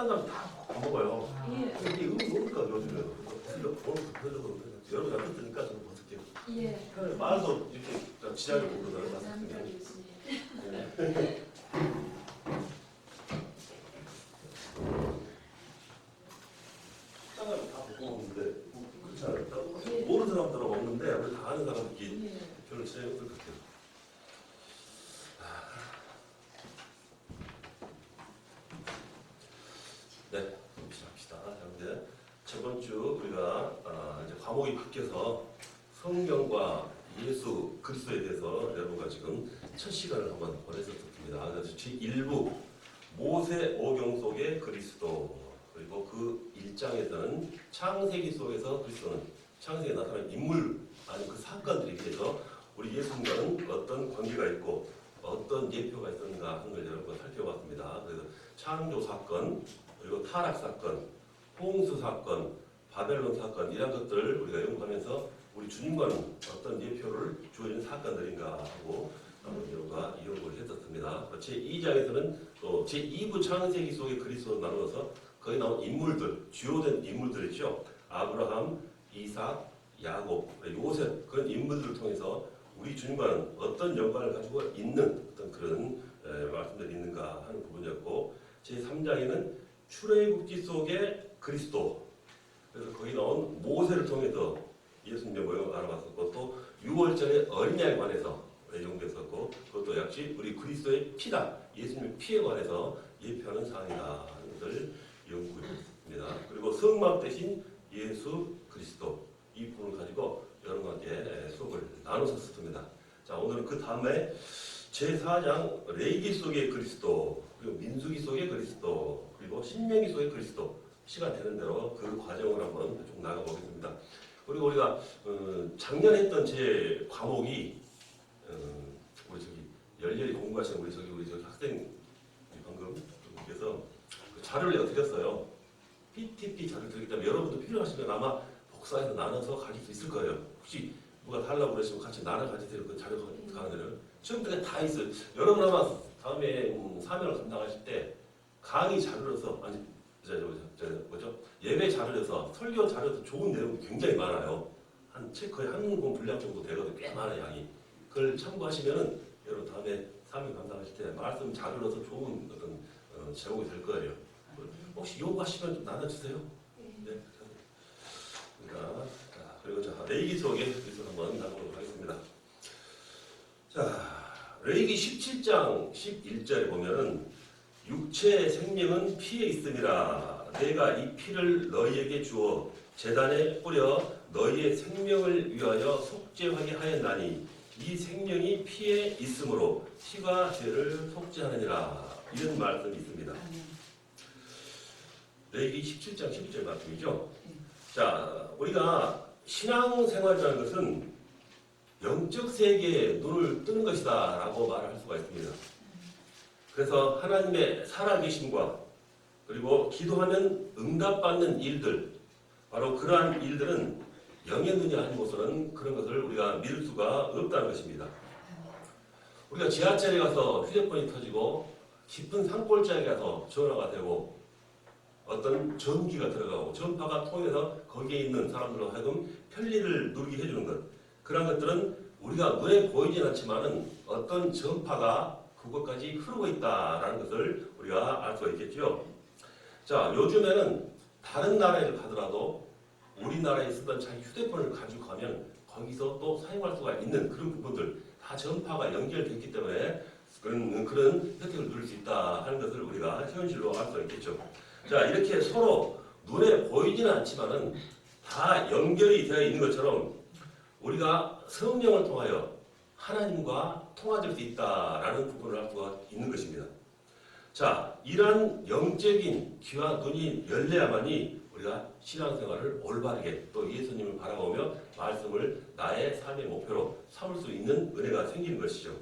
사람 다 안 먹어요. 예. 근데 이거 먹으니까 요즘에 여러분 안 듣으니까 저는 못 듣게요. 예. 말도 이렇게 지장이 오거든요. 감사합니다, 교수님. 사람이 다 먹고 먹는데 그렇지 않을까? 모르는 사람들은 먹는데 우리 다 아는 사람들끼리 예. 별로 지장이 없을 것 같아요. 네, 시작합시다. 자, 이제 저번 주 우리가 이제 과목이 바뀌어서 성경과 예수 그리스도에 대해서 여러분과 지금 첫 시간을 한번 보냈었습니다. 그래서 제1부 모세 오경 속의 그리스도, 그리고 그 1장에서는 창세기 속에서 그리스도는 창세기에 나타난 인물 아니면 그 사건들에 대해서 우리 예수님과는 어떤 관계가 있고 어떤 예표가 있었는가 하는 걸 여러분과 살펴봤습니다. 그래서 창조 사건, 그리고 타락 사건, 홍수 사건, 바벨론 사건, 이런 것들을 우리가 연구하면서 우리 주님과는 어떤 예표를 주어지는 사건들인가 하고 여러분과 연구를 했었습니다. 제2장에서는 또 제2부 창세기 속의 그리스도를 나누어서 거기 나온 인물들, 주요된 인물들이죠. 아브라함, 이삭, 야곱, 요셉, 그런 인물들을 통해서 우리 주님과는 어떤 연관을 가지고 있는 어떤 그런 말씀들이 있는가 하는 부분이었고, 제3장에는 출애굽기 속의 그리스도, 그래서 거기 나온 모세를 통해서 예수님의 모형을 알아봤었고, 또 6월절의 어린양에 관해서 연구했었고, 그것도 역시 우리 그리스도의 피다, 예수님의 피에 관해서 예표하는 사항이다 하는 것을 연구했습니다. 그리고 성막 대신 예수 그리스도, 이 부분을 가지고 여러분과 함께 수업을 나눴었습니다. 자, 오늘은 그 다음에 제4장 레위기 속의 그리스도, 그리고 민수기 속의 그리스도, 그리고 신명기 속의 그리스도, 시간 되는 대로 그 과정을 한번 쭉 나가보겠습니다. 그리고 우리가 작년 했던 제 과목이 우리 저기 열렬히 공부하시는 우리 저기 학생 방금 그래서 그 자료를 내가 드렸어요. PTP 자료를 드리기 때문에 여러분도 필요하시면 아마 복사해서 나눠서 가질 수 있을 거예요. 혹시 누가 달라고 그러시면 같이 나눠 가지세요. 그 자료 가는 데는 처음부터 다 있어요. 여러분 아마 다음에 사명을 감당하실 때 강의 자료로서 아니 뭐죠? 예배 자료에서 설교 자료에서 좋은 내용이 굉장히 많아요. 거의 한 권 분량 정도 되거든요. 꽤 많아요, 양이. 그걸 참고하시면은 여러분 다음에 사명 감당하실 때 말씀 자료로서 좋은 어떤 제목이 될 거예요. 혹시 요구하시면 좀 나눠주세요. 네. 그러니까 그리고 자 레위기 속에 그래서 한번 나눠보도록 하겠습니다. 자, 레위기 17장 11절에 보면은 육체의 생명은 피에 있음이라 내가 이 피를 너희에게 주어 제단에 뿌려 너희의 생명을 위하여 속죄하게 하였나니 이 생명이 피에 있으므로 피가 죄를 속죄하느니라, 이런 말씀이 있습니다. 레위기 17장 12절 말씀이죠. 자, 우리가 신앙생활이라는 것은 영적 세계에 눈을 뜨는 것이다 라고 말을 할 수가 있습니다. 그래서 하나님의 살아계심과 그리고 기도하면 응답받는 일들, 바로 그러한 일들은 영의 눈이 아니고서는 그런 것을 우리가 믿을 수가 없다는 것입니다. 우리가 지하철에 가서 휴대폰이 터지고 깊은 산골짜기에 가서 전화가 되고 어떤 전기가 들어가고 전파가 통해서 거기에 있는 사람들로 하여금 편리를 누리게 해주는 것, 그런 것들은 우리가 눈에 보이진 않지만은 어떤 전파가 그것까지 흐르고 있다라는 것을 우리가 알 수가 있겠죠. 자, 요즘에는 다른 나라에 가더라도 우리나라에 쓰던 자기 휴대폰을 가지고 가면 거기서 또 사용할 수가 있는 그런 부분들 다 전파가 연결됐기 때문에 그런 혜택을 누릴 수 있다 하는 것을 우리가 현실로 알 수가 있겠죠. 자, 이렇게 서로 눈에 보이지는 않지만은 다 연결이 되어 있는 것처럼 우리가 성령을 통하여 하나님과 통화될 수 있다라는 부분을 알 수가 있는 것입니다. 자, 이러한 영적인 귀와 눈이 열려야만이 우리가 신앙생활을 올바르게 또 예수님을 바라보며 말씀을 나의 삶의 목표로 삼을 수 있는 은혜가 생기는 것이죠.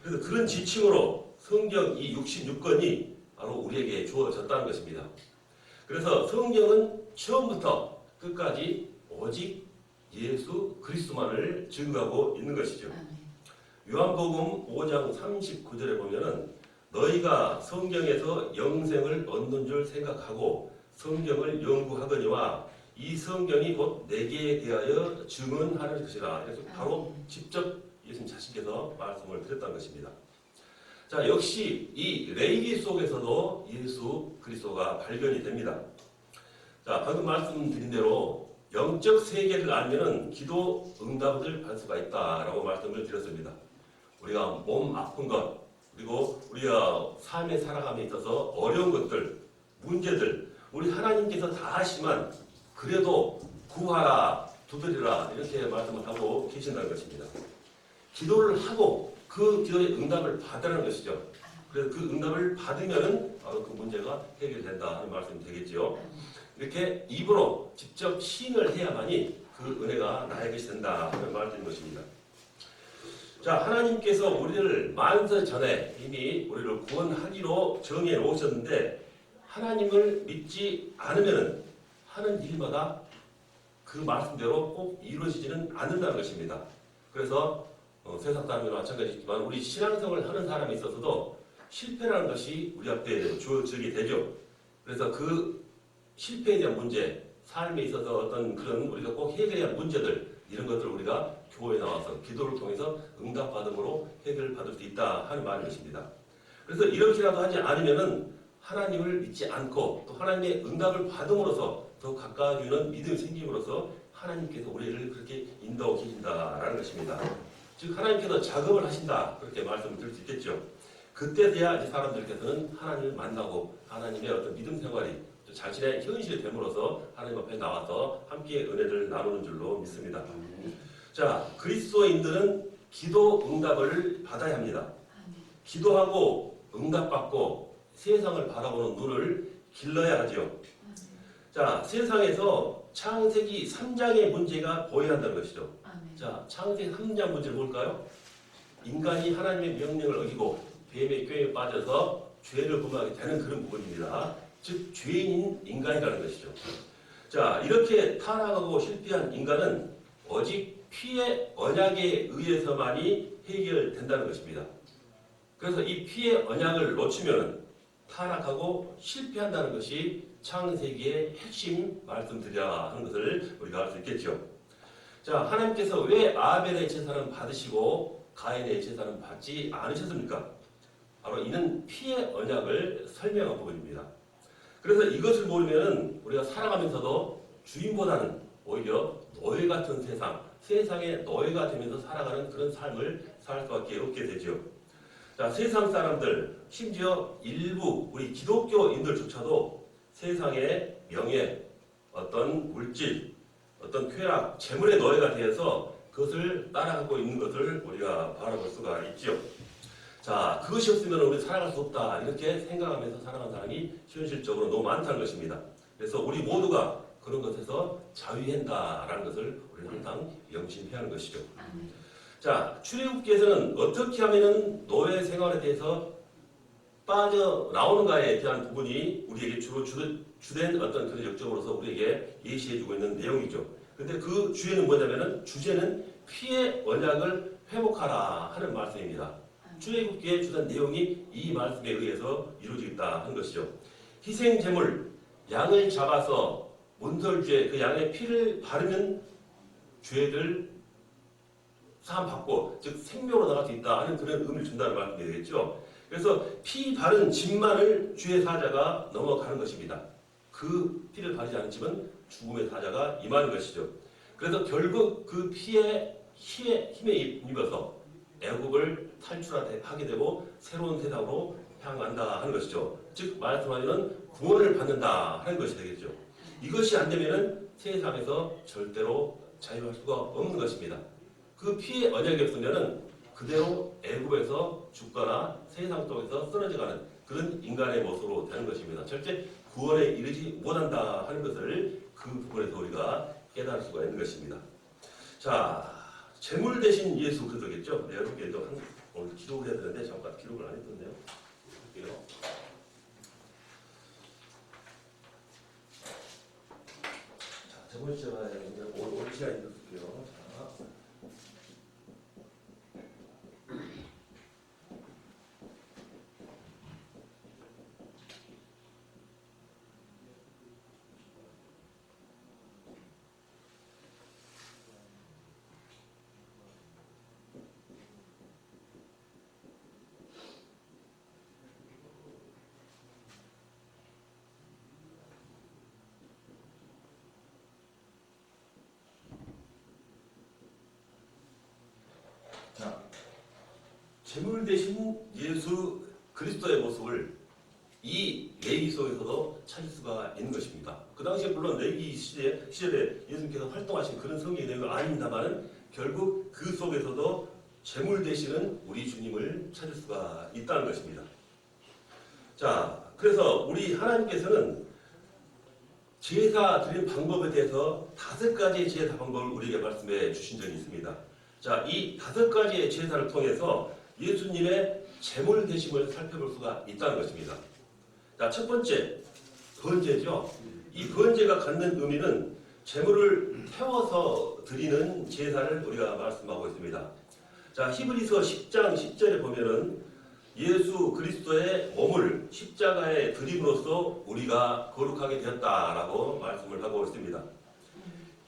그래서 그런 지침으로 성경 이 66권이 바로 우리에게 주어졌다는 것입니다. 그래서 성경은 처음부터 끝까지 오직 예수 그리스도만을 증거하고 있는 것이죠. 요한복음 5장 39절에 보면은 너희가 성경에서 영생을 얻는 줄 생각하고 성경을 연구하거니와 이 성경이 곧 내게 대하여 증언하는 것이라. 그래서 바로 직접 예수님 자신께서 말씀을 드렸다는 것입니다. 자, 역시 이 레위기 속에서도 예수 그리스도가 발견이 됩니다. 자, 방금 말씀드린 대로 영적 세계를 알면은 기도 응답을 받을 수가 있다라고 말씀을 드렸습니다. 우리가 몸 아픈 것, 그리고 우리가 삶에 살아감에 있어서 어려운 것들, 문제들, 우리 하나님께서 다 하시지만 그래도 구하라, 두드리라 이렇게 말씀을 하고 계신다는 것입니다. 기도를 하고 그 기도의 응답을 받으라는 것이죠. 그래서 그 응답을 받으면은 바로 그 문제가 해결된다 하는 말씀이 되겠죠. 이렇게 입으로 직접 시인을 해야만이 그 은혜가 나의 것이 된다 하는 말씀인 것입니다. 자, 하나님께서 우리를 만세 전에 이미 우리를 구원하기로 정해 놓으셨는데 하나님을 믿지 않으면 하는 일마다 그 말씀대로 꼭 이루어지지는 않는다는 것입니다. 그래서 세상 사람이나 마찬가지지만 우리 신앙생활을 하는 사람에 있어서도 실패라는 것이 우리 앞에 주어지게 되죠. 그래서 그 실패에 대한 문제, 삶에 있어서 어떤 그런 우리가 꼭 해결해야 할 문제들 이런 것들을 우리가 교회에 나와서 기도를 통해서 응답받음으로 해결받을 수 있다 하는 말인 것입니다. 그래서 이렇게라도 하지 않으면은 하나님을 믿지 않고 또 하나님의 응답을 받음으로써 더 가까워지는 믿음이 생김으로써 하나님께서 우리를 그렇게 인도하고 계신다라는 것입니다. 즉 하나님께서 작업을 하신다 그렇게 말씀을 드릴 수 있겠죠. 그때돼야 이제 사람들께서는 하나님을 만나고 하나님의 어떤 믿음 생활이 자신의 현실이 됨으로써 하나님 앞에 나와서 함께 은혜를 나누는 줄로 믿습니다. 자, 그리스도인들은 기도 응답을 받아야 합니다. 기도하고 응답받고 세상을 바라보는 눈을 길러야 하죠. 자, 세상에서 창세기 3장의 문제가 보여야 한다는 것이죠. 자, 창세기 3장 문제는 뭘까요? 인간이 하나님의 명령을 어기고 뱀의 꾀에 빠져서 죄를 범하게 되는 그런 부분입니다. 즉 죄인인 인간이라는 것이죠. 자, 이렇게 타락하고 실패한 인간은 오직 피의 언약에 의해서만이 해결된다는 것입니다. 그래서 이 피의 언약을 놓치면 타락하고 실패한다는 것이 창세기의 핵심 말씀드려야 하는 것을 우리가 알 수 있겠죠. 자, 하나님께서 왜 아벨의 제사는 받으시고 가인의 제사는 받지 않으셨습니까? 바로 이는 피의 언약을 설명한 부분입니다. 그래서 이것을 모르면 우리가 살아가면서도 주인보다는 오히려 노예 같은 세상의 노예가 되면서 살아가는 그런 삶을 살 수밖에 없게 되죠. 자, 세상 사람들, 심지어 일부 우리 기독교인들조차도 세상의 명예, 어떤 물질, 어떤 쾌락, 재물의 노예가 되어서 그것을 따라가고 있는 것을 우리가 바라볼 수가 있죠. 자, 그것이 없으면 우리 살아갈 수 없다 이렇게 생각하면서 살아가는 사람이 현실적으로 너무 많다는 것입니다. 그래서 우리 모두가 그런 것에서 자유한다라는 것을 우리는 항상 명심해야 하는 것이죠. 자, 출애굽기에서는 어떻게 하면은 노예 생활에 대해서 빠져나오는가에 대한 부분이 우리에게 주로 주된 어떤 그런 역적으로서 우리에게 예시해주고 있는 내용이죠. 근데 그 주제는 피의 언약을 회복하라 하는 말씀입니다. 출애굽기의 주된 내용이 이 말씀에 의해서 이루어지겠다 하는 것이죠. 희생 제물, 양을 잡아서 문설주에 그 양의 피를 바르면 죄를 사함받고 즉 생명으로 나갈 수 있다 하는 그런 의미를 준다는 말씀이 되겠죠. 그래서 피 바른 집만을 주의 사자가 넘어가는 것입니다. 그 피를 바르지 않은 집은 죽음의 사자가 임하는 것이죠. 그래서 결국 그 피의 힘에 힘입어서 애굽을 탈출하게 되고 새로운 세상으로 향한다 하는 것이죠. 즉 말씀하기는 구원을 받는다 하는 것이 되겠죠. 이것이 안 되면은 세상에서 절대로 자유할 수가 없는 것입니다. 그 피의 언약이 없으면은 그대로 애굽에서 죽거나 세상 속에서 쓰러져가는 그런 인간의 모습으로 되는 것입니다. 절대 구원에 이르지 못한다 하는 것을 그 부분에서 우리가 깨달을 수가 있는 것입니다. 자, 제물 대신 예수 그리스도겠죠. 네, 여러분께도 오늘 기록을 해야 되는데 잠깐 기록을 안 했던데요. 볼게요. 자, 저번 시간에 오늘 시간에 볼게요. 자. 제물 대신 예수 그리스도의 모습을 이 레위 속에서도 찾을 수가 있는 것입니다. 그 당시에 물론 레위 시절에 예수님께서 활동하신 그런 성경의 내용은 아닙니다만 결국 그 속에서도 제물 되시는 우리 주님을 찾을 수가 있다는 것입니다. 자, 그래서 우리 하나님께서는 제사 드리는 방법에 대해서 5가지의 제사 방법을 우리에게 말씀해 주신 적이 있습니다. 자, 이 5가지의 제사를 통해서 예수님의 제물 되심을 살펴볼 수가 있다는 것입니다. 자, 첫 번째, 번제죠. 이 번제가 갖는 의미는 제물을 태워서 드리는 제사를 우리가 말씀하고 있습니다. 자, 히브리서 10장 10절에 보면은 예수 그리스도의 몸을 십자가에 드림으로써 우리가 거룩하게 되었다라고 말씀을 하고 있습니다.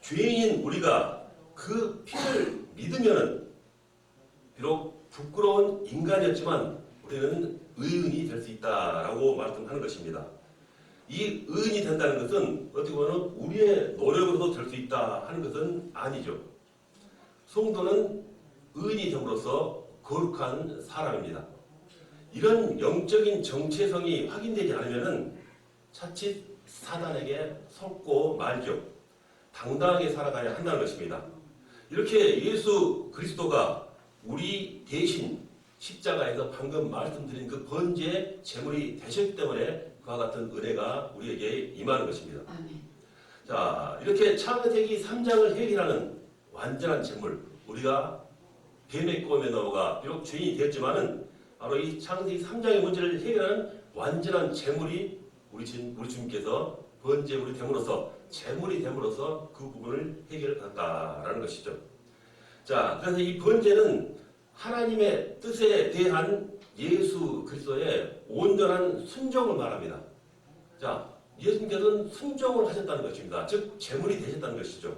죄인인 우리가 그 피를 믿으면은 비록 부끄러운 인간이었지만 우리는 의인이 될 수 있다라고 말씀하는 것입니다. 이 의인이 된다는 것은 어떻게 보면 우리의 노력으로도 될 수 있다 하는 것은 아니죠. 성도는 의인이 됨으로써 거룩한 사람입니다. 이런 영적인 정체성이 확인되지 않으면 차칫 사단에게 속고 말죠. 당당하게 살아가야 한다는 것입니다. 이렇게 예수 그리스도가 우리 대신 십자가에서 방금 말씀드린 그 번제의 제물이 되셨기 때문에 그와 같은 은혜가 우리에게 임하는 것입니다. 아멘. 자, 이렇게 창세기 3장을 해결하는 완전한 제물, 우리가 뱀의 꼬임에 넘어가 비록 죄인이 되었지만은 바로 이 창세기 3장의 문제를 해결하는 완전한 제물이 우리 주님께서 번제물이 됨으로써 제물이 됨으로써 그 부분을 해결받았다라는 것이죠. 자, 그래서 이 번제는 하나님의 뜻에 대한 예수 그리스도의 온전한 순종을 말합니다. 자, 예수님께서는 순종을 하셨다는 것입니다. 즉 제물이 되셨다는 것이죠.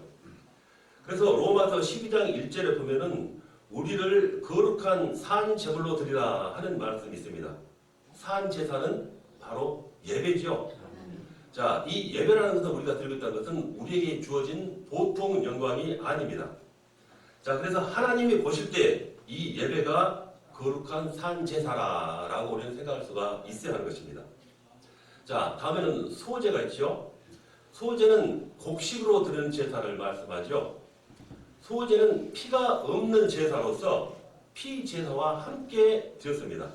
그래서 로마서 12장 1절에 보면은 우리를 거룩한 산 제물로 드리라 하는 말씀이 있습니다. 산 제사는 바로 예배죠. 자, 이 예배라는 것을 우리가 드리고 있다는 것은 우리에게 주어진 보통 영광이 아닙니다. 자, 그래서 하나님이 보실 때 이 예배가 거룩한 산 제사라라고 우리는 생각할 수가 있어야 하는 것입니다. 자, 다음에는 소제가 있죠. 소제는 곡식으로 드리는 제사를 말씀하죠. 소제는 피가 없는 제사로서 피 제사와 함께 드렸습니다.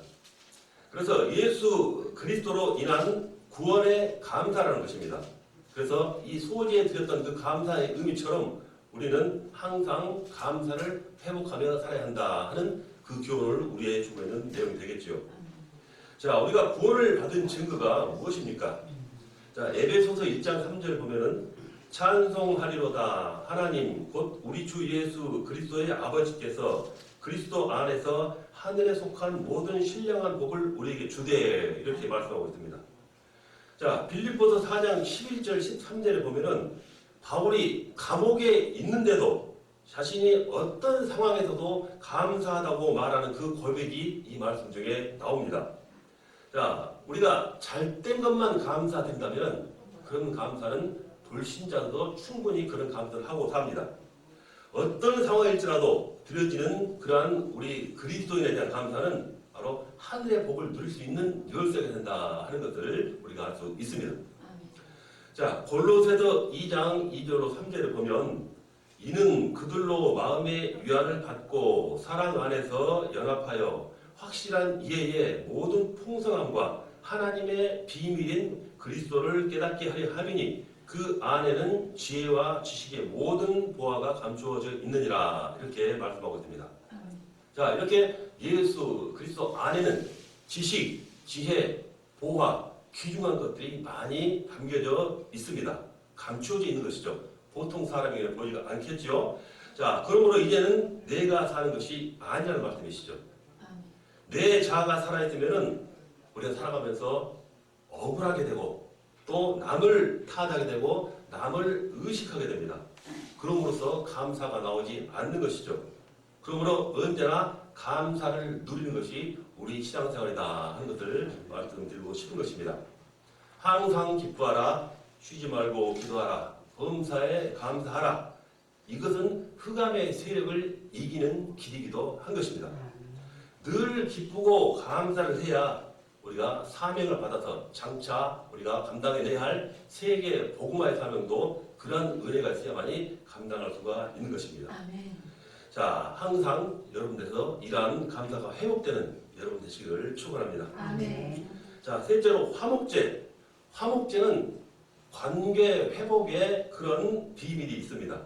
그래서 예수 그리스도로 인한 구원의 감사라는 것입니다. 그래서 이 소제에 드렸던 그 감사의 의미처럼 우리는 항상 감사를 회복하며 살아야 한다 하는 그 교훈을 우리의 주고 있는 내용이 되겠죠. 자, 우리가 구원을 받은 증거가 무엇입니까? 자, 에베소서 1장 3절 보면은 찬송하리로다 하나님 곧 우리 주 예수 그리스도의 아버지께서 그리스도 안에서 하늘에 속한 모든 신령한 복을 우리에게 주되 이렇게 말씀하고 있습니다. 자, 빌립보서 4장 11절 13절에 보면은 바울이 감옥에 있는데도 자신이 어떤 상황에서도 감사하다고 말하는 그 고백이 이 말씀 중에 나옵니다. 자, 우리가 잘된 것만 감사드린다면 그런 감사는 불신자도 충분히 그런 감사를 하고 삽니다. 어떤 상황일지라도 드려지는 그러한 우리 그리스도인에 대한 감사는 바로 하늘의 복을 누릴 수 있는 열쇠가 된다 하는 것을 우리가 알 수 있습니다. 자, 골로새서 2장 2절로 3절을 보면 이는 그들로 마음의 위안을 받고 사랑 안에서 연합하여 확실한 이해의 모든 풍성함과 하나님의 비밀인 그리스도를 깨닫게 하려 함이니 그 안에는 지혜와 지식의 모든 보화가 감추어져 있느니라 이렇게 말씀하고 있습니다. 자, 이렇게 예수 그리스도 안에는 지식, 지혜, 보화, 귀중한 것들이 많이 담겨져 있습니다. 감추어져 있는 것이죠. 보통 사람에게 보이지가 않겠죠. 자, 그러므로 이제는 내가 사는 것이 아니라는 말씀이시죠. 내 자아가 살아있으면은 우리가 살아가면서 억울하게 되고 또 남을 탓하게 되고 남을 의식하게 됩니다. 그럼으로써 감사가 나오지 않는 것이죠. 그러므로 언제나 감사를 누리는 것이 우리 신앙생활이다 하는 것을 말씀드리고 싶은 것입니다. 항상 기뻐하라, 쉬지 말고 기도하라, 범사에 감사하라. 이것은 흑암의 세력을 이기는 길이기도 한 것입니다. 늘 기쁘고 감사를 해야 우리가 사명을 받아서 장차 우리가 감당해내야 할 세계 복음화의 사명도 그러한 은혜가 있어야만이 감당할 수가 있는 것입니다. 아멘. 자, 항상 여러분들에서 이러한 감사가 회복되는 여러분 되시기를 축원합니다. 아멘. 자, 셋째로 화목제. 화목제는 관계 회복의 그런 비밀이 있습니다.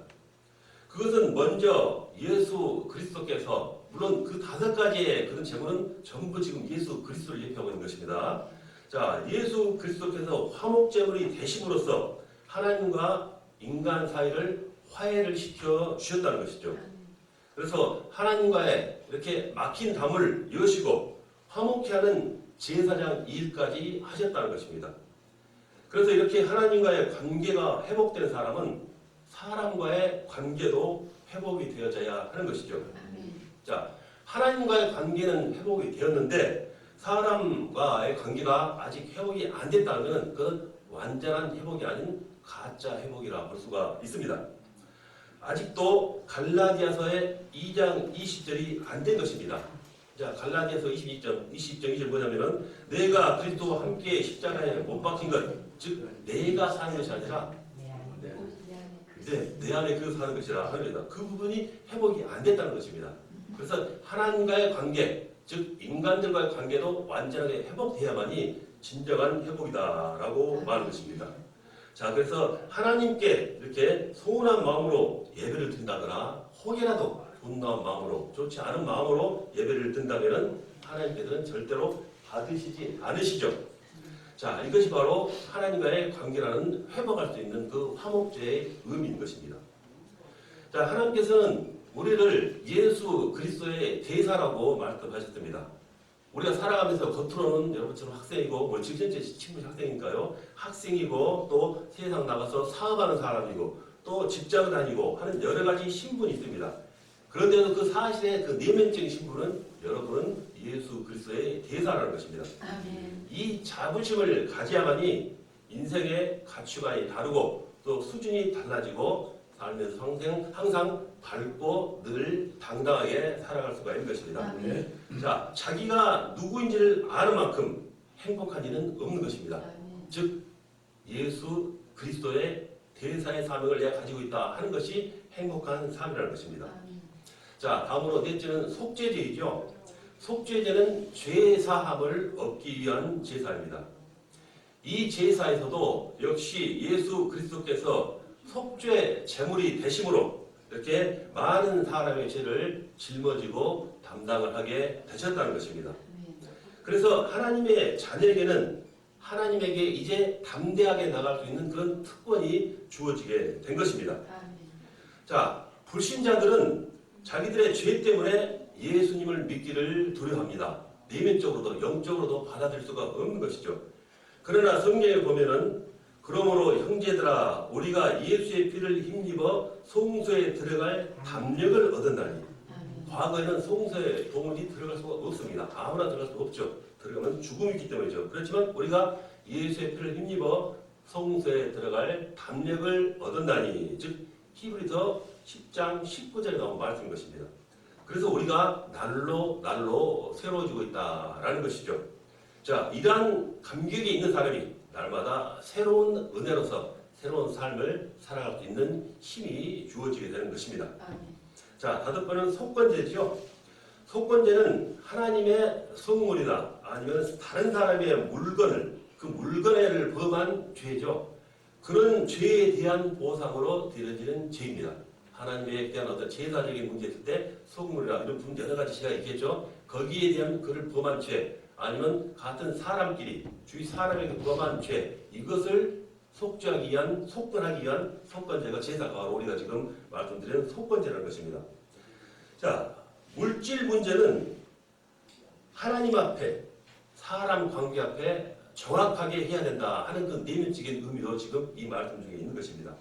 그것은 먼저 예수 그리스도께서 물론 그 5가지의 그런 제물은 전부 지금 예수 그리스도를 얘기하고 있는 것입니다. 자, 예수 그리스도께서 화목제물이 되심으로써 하나님과 인간 사이를 화해를 시켜 주셨다는 것이죠. 그래서 하나님과의 이렇게 막힌 담을 여시고 화목케 하는 제사장 일까지 하셨다는 것입니다. 그래서 이렇게 하나님과의 관계가 회복된 사람은 사람과의 관계도 회복이 되어져야 하는 것이죠. 아멘. 자, 하나님과의 관계는 회복이 되었는데 사람과의 관계가 아직 회복이 안 됐다는 것은 그건 완전한 회복이 아닌 가짜 회복이라 볼 수가 있습니다. 아직도 갈라디아서의 2장 20절이 안 된 것입니다. 자, 갈라디아서 20장 뭐냐면은 내가 그리스도와 함께 십자가에 못 박힌 것, 즉 내가 사는 것이 아니라 내 안에 그 사는 것이라 합니다. 그 부분이 회복이 안 됐다는 것입니다. 그래서 하나님과의 관계, 즉 인간들과의 관계도 완전하게 회복돼야만이 진정한 회복이다라고 말하는 것입니다. 자, 그래서 하나님께 이렇게 소원한 마음으로 예배를 드린다거나 혹여라도 분노한 마음으로 좋지 않은 마음으로 예배를 드린다면 하나님께서는 절대로 받으시지 않으시죠. 자, 이것이 바로 하나님과의 관계라는 회복할 수 있는 그 화목제의 의미인 것입니다. 자, 하나님께서는 우리를 예수 그리스도의 대사라고 말씀하셨습니다. 우리가 살아가면서 겉으로는 여러분처럼 학생이고 뭐 지금 현재 친구 학생이니까요. 학생이고 또 세상 나가서 사업하는 사람이고 또 직장을 다니고 하는 여러 가지 신분이 있습니다. 그런데도 그 사실의 그 내면적인 신분은 여러분은 예수 그리스도의 대사라는 것입니다. 아멘. 이 자부심을 가져야만이 인생의 가치관이 다르고 또 수준이 달라지고 살면서 항상 밝고 늘 당당하게 살아갈 수가 있는 것입니다. 아멘. 자, 자기가 누구인지를 아는 만큼 행복한 일은 없는 것입니다. 아멘. 즉 예수 그리스도의 대사의 사명을 내가 가지고 있다 하는 것이 행복한 삶이라는 것입니다. 아멘. 자, 다음으로 넷째는 속죄제이죠. 속죄제는 죄 사함을 얻기 위한 제사입니다. 이 제사에서도 역시 예수 그리스도께서 속죄 제물이 되심으로 이렇게 많은 사람의 죄를 짊어지고 담당을 하게 되셨다는 것입니다. 아멘. 그래서 하나님의 자녀에게는 하나님에게 이제 담대하게 나갈 수 있는 그런 특권이 주어지게 된 것입니다. 아멘. 자, 불신자들은 자기들의 죄 때문에 예수님을 믿기를 두려워합니다. 내면적으로도 영적으로도 받아들일 수가 없는 것이죠. 그러나 성경에 보면은 그러므로 형제들아 우리가 예수의 피를 힘입어 송수에 들어갈 담력을 얻었나니. 아멘. 과거에는 송수에 도무지 들어갈 수가 없습니다. 아무나 들어갈 수 없죠. 들어가면 죽음이 있기 때문이죠. 그렇지만 우리가 예수의 피를 힘입어 송수에 들어갈 담력을 얻었나니. 즉 히브리서 10장 19절에 나온 말씀인 것입니다. 그래서 우리가 날로 새로워지고 있다라는 것이죠. 자, 이러한 감격이 있는 사람이 날마다 새로운 은혜로서 새로운 삶을 살아갈 수 있는 힘이 주어지게 되는 것입니다. 아멘. 자, 5번은 속건제죠. 속건제는 하나님의 성물이나 아니면 다른 사람의 물건을 그 물건을 범한 죄죠. 그런 죄에 대한 보상으로 드려지는 죄입니다. 하나님에 대한 어떤 제사적인 문제 있을 때 소금물이나 이런 분들 여러 가지 죄가 있겠죠. 거기에 대한 그를 범한 죄 아니면 같은 사람끼리 주위 사람에게 범한 죄 이것을 속죄하기 위한 속건하기 위한 속건제가 제사가 우리가 지금 말씀드리는 속건제라는 것입니다. 자, 물질 문제는 하나님 앞에 사람 관계 앞에 정확하게 해야 된다 하는 그 내면적인 의미도 지금 이 말씀 중에 있는 것입니다.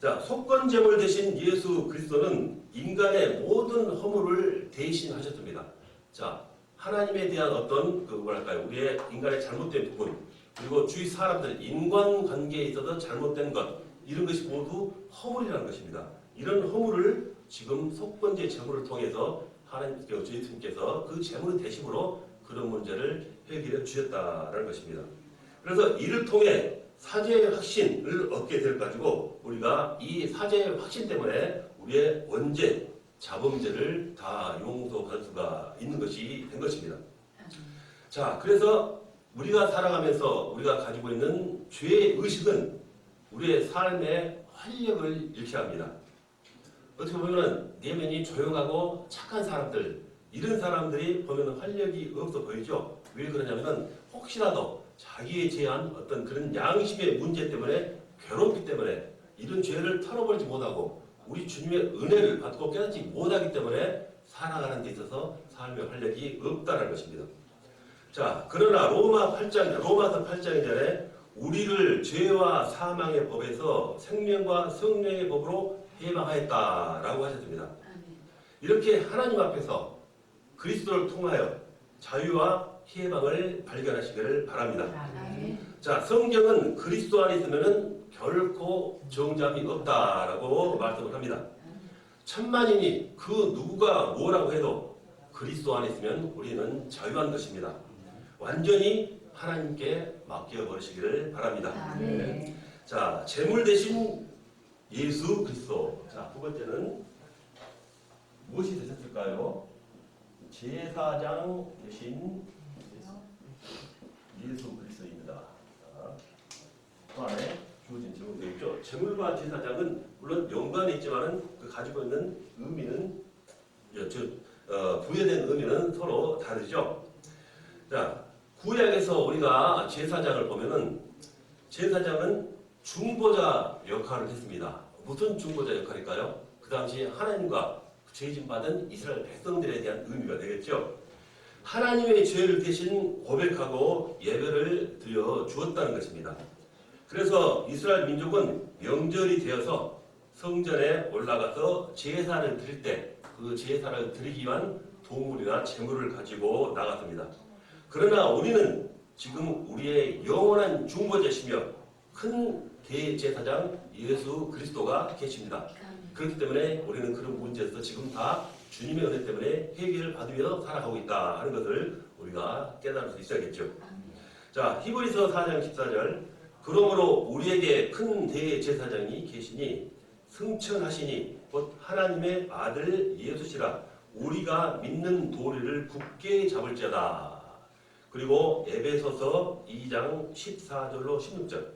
자, 속건제물 대신 예수 그리스도는 인간의 모든 허물을 대신하셨습니다. 자, 하나님에 대한 어떤 우리의 인간의 잘못된 부분 그리고 주위 사람들 인간관계에 있어서 잘못된 것 이런 것이 모두 허물이라는 것입니다. 이런 허물을 지금 속건제 제물을 통해서 하나님께서 저희 주님께서 그 재물의 대심으로 그런 문제를 해결해 주셨다라는 것입니다. 그래서 이를 통해 사죄의 확신을 얻게 될 가지고 우리가 이 사죄의 확신 때문에 우리의 원죄, 자범죄를 다 용서받을 수가 있는 것이 된 것입니다. 자, 그래서 우리가 살아가면서 우리가 가지고 있는 죄의 의식은 우리의 삶의 활력을 잃게 합니다. 어떻게 보면 내면이 조용하고 착한 사람들, 이런 사람들이 보면 활력이 없어 보이죠. 왜 그러냐면은 혹시라도 자기에 대한 어떤 그런 양심의 문제 때문에 괴롭기 때문에 이런 죄를 털어버리지 못하고 우리 주님의 은혜를 받고 깨닫지 못하기 때문에 살아가는 데 있어서 삶의 활력이 없다는 것입니다. 자, 그러나 로마서 8장 전에 우리를 죄와 사망의 법에서 생명과 성령의 법으로 해방하였다라고 하셨습니다. 이렇게 하나님 앞에서 그리스도를 통하여 자유와 해방을 발견하시기를 바랍니다. 자, 성경은 그리스도 안에 있으면 결코 정죄함이 없다라고 말씀을 합니다. 천만인이 그 누구가 뭐라고 해도 그리스도 안에 있으면 우리는 자유한 것입니다. 완전히 하나님께 맡겨버리시기를 바랍니다. 자, 제물 대신 예수 그리스도. 자, 두 번째는 무엇이 되셨을까요? 제사장 대신 예수 그리스도입니다. 그 안에 주어진 제목이 되겠죠. 제물과 제사장은 물론 연관이 있지만은 그 가지고 있는 의미는 부여된 의미는 서로 다르죠. 자, 구약에서 우리가 제사장을 보면은 제사장은 중보자 역할을 했습니다. 무슨 중보자 역할일까요? 그 당시 하나님과 죄짐받은 이스라엘 백성들에 대한 의미가 되겠죠. 하나님의 죄를 대신 고백하고 예배를 드려 주었다는 것입니다. 그래서 이스라엘 민족은 명절이 되어서 성전에 올라가서 제사를 드릴 때 그 제사를 드리기 위한 동물이나 제물을 가지고 나갔습니다. 그러나 우리는 지금 우리의 영원한 중보자시며 큰 대제사장 예수 그리스도가 계십니다. 그렇기 때문에 우리는 그런 문제에서 지금 다 주님의 은혜 때문에 해결을 받으며 살아가고 있다 하는 것을 우리가 깨달을 수 있어야겠죠. 자, 히브리서 4장 14절 그러므로 우리에게 큰 대제사장이 계시니 승천하시니 곧 하나님의 아들 예수시라 우리가 믿는 도리를 굳게 잡을지어다. 그리고 에베소서 2장 14절로 16절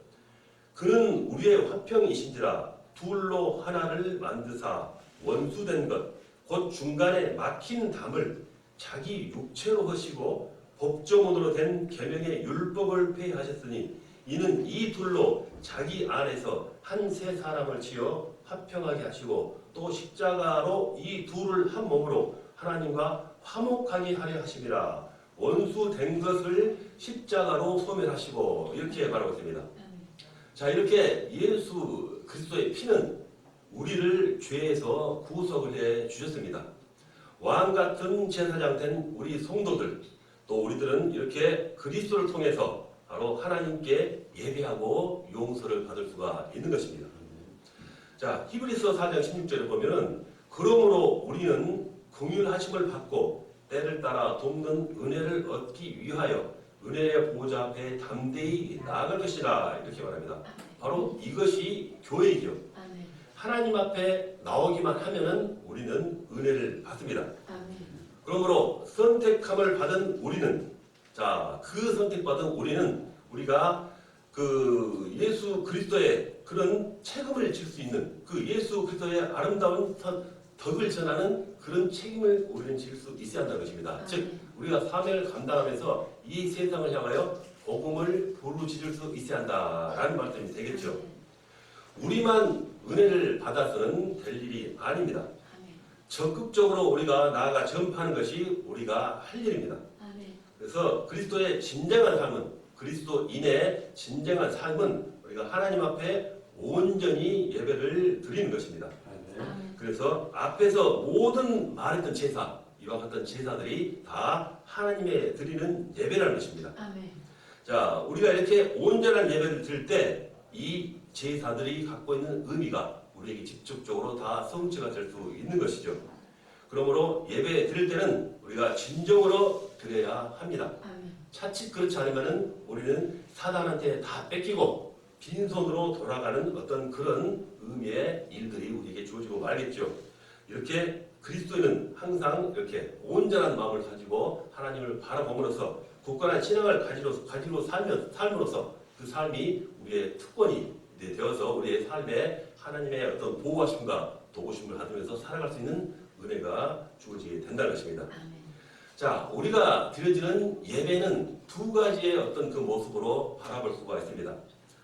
그는 우리의 화평이신지라 둘로 하나를 만드사 원수된 것 곧 중간에 막힌 담을 자기 육체로 하시고 법조문으로 된 계명의 율법을 폐하셨으니 이는 이 둘로 자기 안에서 한 세 사람을 지어 화평하게 하시고 또 십자가로 이 둘을 한 몸으로 하나님과 화목하게 하려 하심이라. 원수된 것을 십자가로 소멸하시고 이렇게 말하고 있습니다. 자, 이렇게 예수 그리스도의 피는 우리를 죄에서 구속을 해 주셨습니다. 왕 같은 제사장 된 우리 성도들 또 우리들은 이렇게 그리스도를 통해서 바로 하나님께 예배하고 용서를 받을 수가 있는 것입니다. 자, 히브리서 4장 16절에 보면은 그러므로 우리는 긍휼하심을 받고 때를 따라 돕는 은혜를 얻기 위하여 은혜의 보좌 앞에 담대히 나아갈 것이라 이렇게 말합니다. 바로 이것이 교회이죠. 하나님 앞에 나오기만 하면은 우리는 은혜를 받습니다. 그러므로 선택함을 받은 우리는 자, 그 선택받은 우리는 우리가 그 예수 그리스도의 그런 책임을 질 수 있는 그 예수 그리스도의 아름다운 덕을 전하는 그런 책임을 우리는 질 수 있어야 한다는 것입니다. 즉 우리가 사명을 감당하면서 이 세상을 향하여 복음을 부르짖을 수 있어야 한다라는 말씀이 되겠죠. 우리만 은혜를 받아서는 될 일이 아닙니다. 적극적으로 우리가 나아가 전파하는 것이 우리가 할 일입니다. 그래서 그리스도의 진정한 삶은 그리스도인의 진정한 삶은 우리가 하나님 앞에 온전히 예배를 드리는 것입니다. 그래서 앞에서 모든 말했던 제사, 이와 같은 제사들이 다 하나님의 드리는 예배라는 것입니다. 자, 우리가 이렇게 온전한 예배를 드릴 때 이 제사들이 갖고 있는 의미가 우리에게 직접적으로 다 성취가 될 수 있는 것이죠. 그러므로 예배 드릴 때는 우리가 진정으로 드려야 합니다. 차칫 그렇지 않으면은 우리는 사단한테 다 뺏기고 빈손으로 돌아가는 어떤 그런 의미의 일들이 우리에게 주어지고 말겠죠. 이렇게 그리스도인은 항상 이렇게 온전한 마음을 가지고 하나님을 바라봄으로써 굳건한 신앙을 가지고 삶으로써 그 삶이 우리의 특권이 되어서 우리의 삶에 하나님의 어떤 보호하심과 도우심을 받으면서 살아갈 수 있는 은혜가 주어지게 된다는 것입니다. 자, 우리가 드려지는 예배는 두 가지의 어떤 그 모습으로 바라볼 수가 있습니다.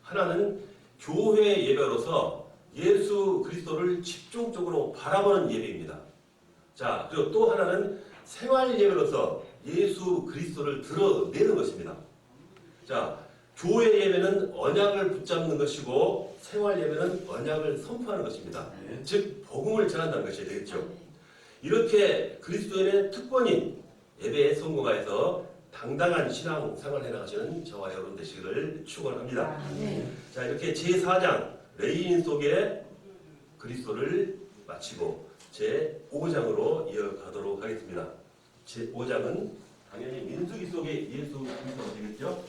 하나는 교회 예배로서 예수 그리스도를 집중적으로 바라보는 예배입니다. 자, 그리고 또 하나는 생활 예배로서 예수 그리스도를 드러내는 것입니다. 자, 교회 예배는 언약을 붙잡는 것이고 생활 예배는 언약을 선포하는 것입니다. 즉 복음을 전한다는 것이 되겠죠. 이렇게 그리스도인의 특권인 예배에 성공하여서 당당한 신앙 생활을 해나가시는 저와 여러분 되시기를 축원합니다. 자, 이렇게 제4장 레이인 속에 그리스도를 마치고 제5장으로 이어가도록 하겠습니다. 제5장은 당연히 민수기 속의 예수 그리스도가 되겠죠.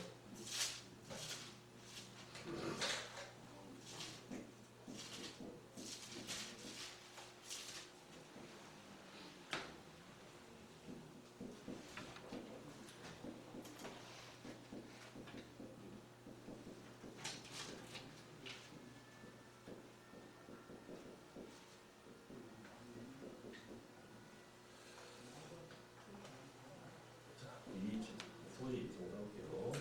소리 정리할게요.